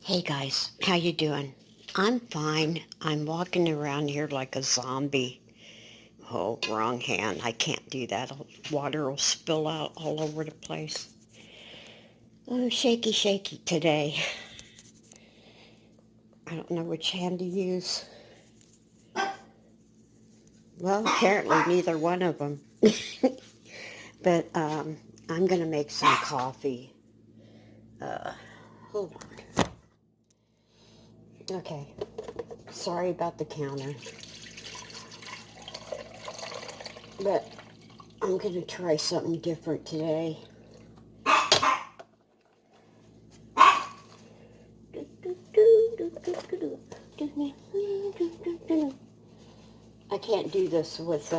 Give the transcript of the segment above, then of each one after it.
Hey guys, how you doing? I'm fine. I'm walking around here like a zombie. Oh, wrong hand. I can't do that. Water will spill out all over the place. Oh, shaky, shaky today. I don't know which hand to use. Well, apparently neither one of them. But I'm going to make some coffee. Hold on. Okay. Sorry about the counter. But I'm going to try something different today. I can't do this with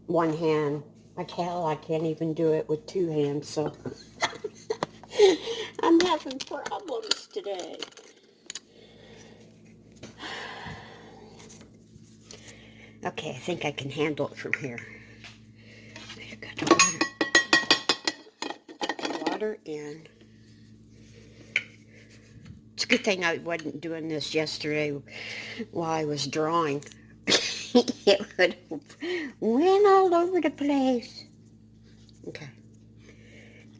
one hand. I can't even do it with two hands, so I'm having problems today. Okay, I think I can handle it from here. I got water in. It's a good thing I wasn't doing this yesterday while I was drawing. It would have went all over the place. Okay.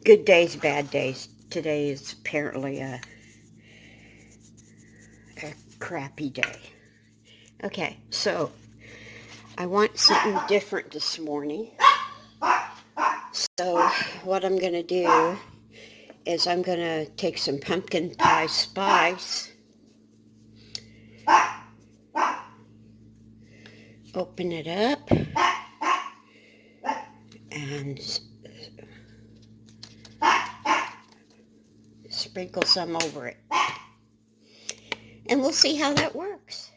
Good days, bad days. Today is apparently a crappy day. Okay, so I want something different this morning. So what I'm going to do is I'm going to take some pumpkin pie spice, open it up, and sprinkle some over it. And we'll see how that works.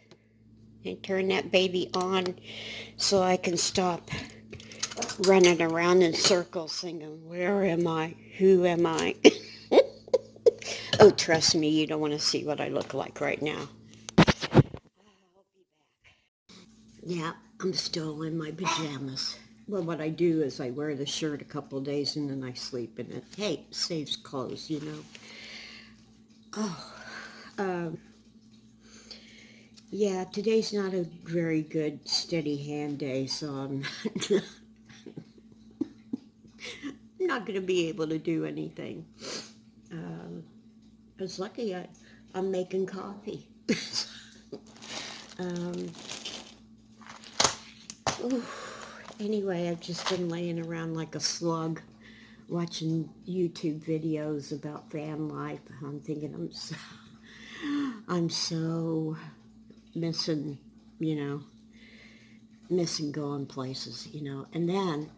And turn that baby on so I can stop running around in circles singing, where am I? Who am I? Oh, trust me, you don't want to see what I look like right now. I'll be back. Yeah, I'm still in my pajamas. Well, what I do is I wear the shirt a couple of days and then I sleep in it. Hey, saves clothes, you know. Oh, yeah, today's not a very good steady hand day, so I'm not going to be able to do anything. I was lucky I'm making coffee. Anyway, I've just been laying around like a slug watching YouTube videos about van life. I'm thinking I'm so missing, missing going places, And then,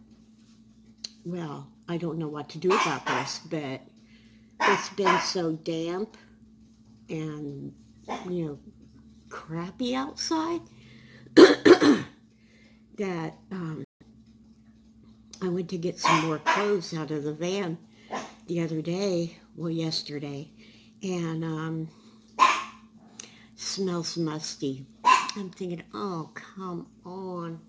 well, I don't know what to do about this, but it's been so damp and, crappy outside that I went to get some more clothes out of the van the other day, well, yesterday, and smells musty. I'm thinking, oh, come on.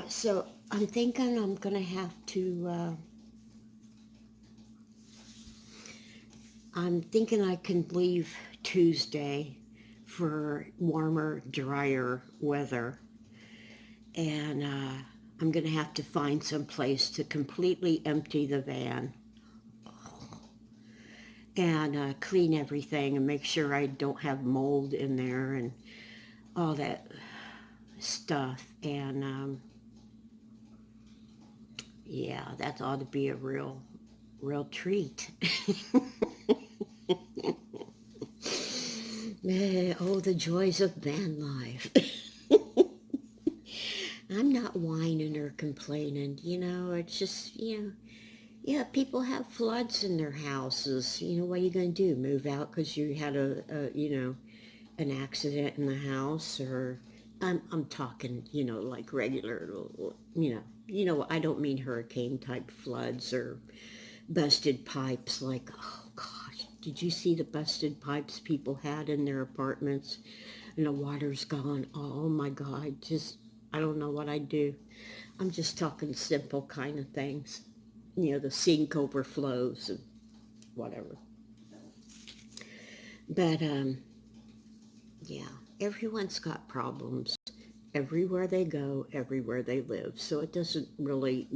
So I'm thinking I'm going to have to, I'm thinking I can leave Tuesday for warmer, drier weather. And I'm going to have to find some place to completely empty the van and clean everything and make sure I don't have mold in there and all that stuff. And yeah, that ought to be a real treat. Oh, the joys of van life. I'm not whining or complaining, it's just, yeah, people have floods in their houses. What are you going to do? Move out because you had an accident in the house? Or I'm talking, like regular, I don't mean hurricane type floods or busted pipes like, oh gosh, did you see the busted pipes people had in their apartments? And the water's gone. Oh my God, I don't know what I'd do. I'm just talking simple kind of things. The sink overflows and whatever. But, yeah, everyone's got problems everywhere they go, everywhere they live. So it doesn't really,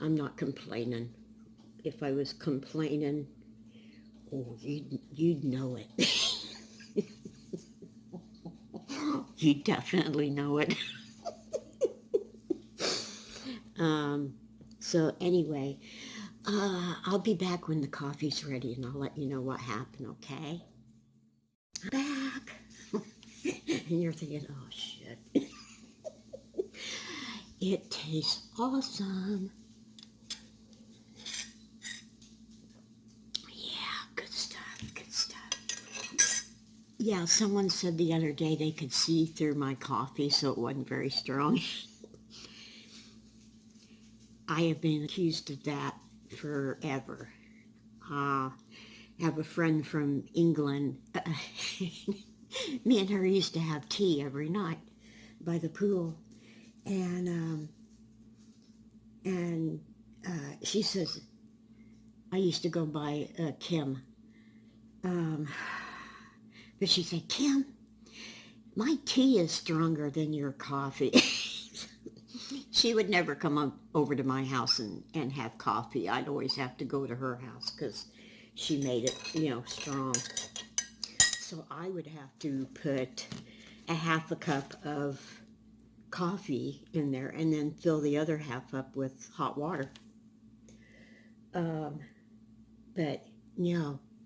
I'm not complaining. If I was complaining, oh, you'd know it. You definitely know it. So anyway, I'll be back when the coffee's ready and I'll let you know what happened, okay? I'm back. And you're thinking, oh shit. It tastes awesome. Yeah, good stuff, good stuff. Yeah, someone said the other day they could see through my coffee, so it wasn't very strong. I have been accused of that forever. I have a friend from England. Me and her used to have tea every night by the pool, and she says I used to go by Kim, but she said, Kim, my tea is stronger than your coffee. She would never come over to my house and have coffee. I'd always have to go to her house because she made it, strong. So I would have to put a half a cup of coffee in there and then fill the other half up with hot water. But,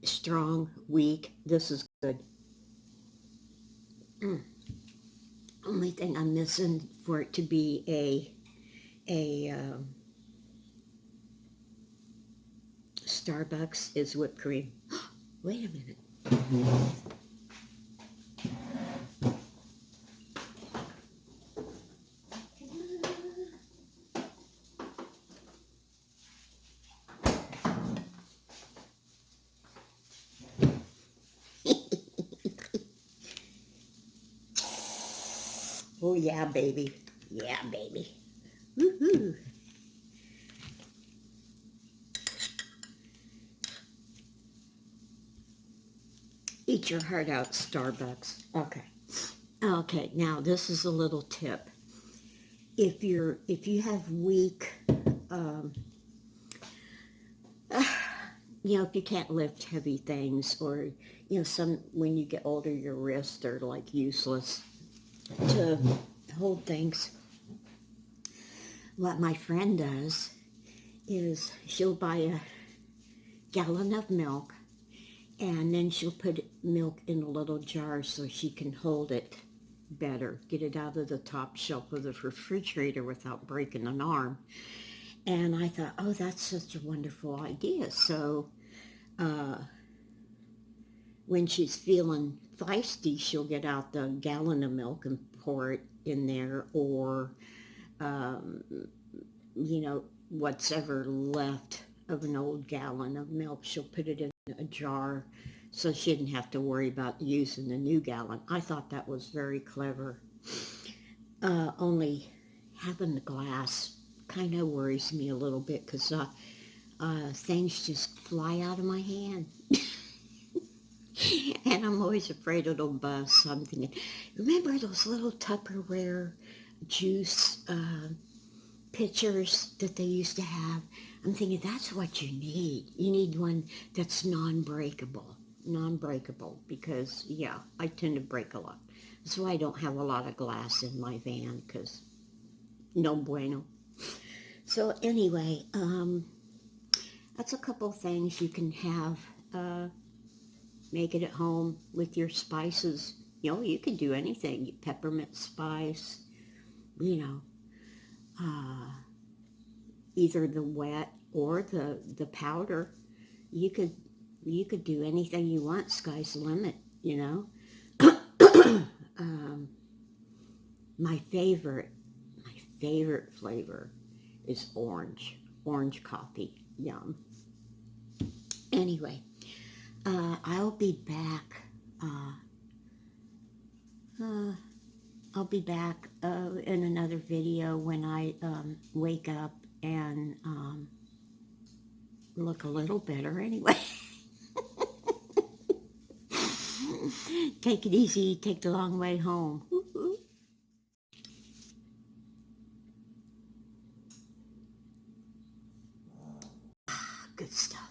strong, weak, this is good. Only thing I'm missing for it to be a Starbucks is whipped cream. Wait a minute. Oh yeah, baby. Yeah, baby. Woohoo. Eat your heart out, Starbucks. Okay, now this is a little tip. If you have weak, if you can't lift heavy things, or when you get older, your wrists are like useless to hold things. What my friend does is she'll buy a gallon of milk, and then she'll put milk in a little jar so she can hold it better, get it out of the top shelf of the refrigerator without breaking an arm. And I thought, oh, that's such a wonderful idea. So when she's feeling feisty, she'll get out the gallon of milk and pour it in there, or what's ever left of an old gallon of milk, she'll put it in a jar so she didn't have to worry about using the new gallon. I thought that was very clever. Only having the glass kind of worries me a little bit because things just fly out of my hand. And I'm always afraid it'll bust. So I'm thinking, remember those little Tupperware juice pitchers that they used to have? I'm thinking that's what you need. You need one that's non-breakable, because, I tend to break a lot. That's why I don't have a lot of glass in my van, because no bueno. So anyway, that's a couple things you can have. Make it at home with your spices. You can do anything. Peppermint spice, either the wet or the powder. You could do anything you want. Sky's the limit, My favorite flavor is orange coffee. Yum. Anyway, I'll be back. I'll be back in another video when I wake up and look a little better anyway. Take it easy. Take the long way home. Good stuff.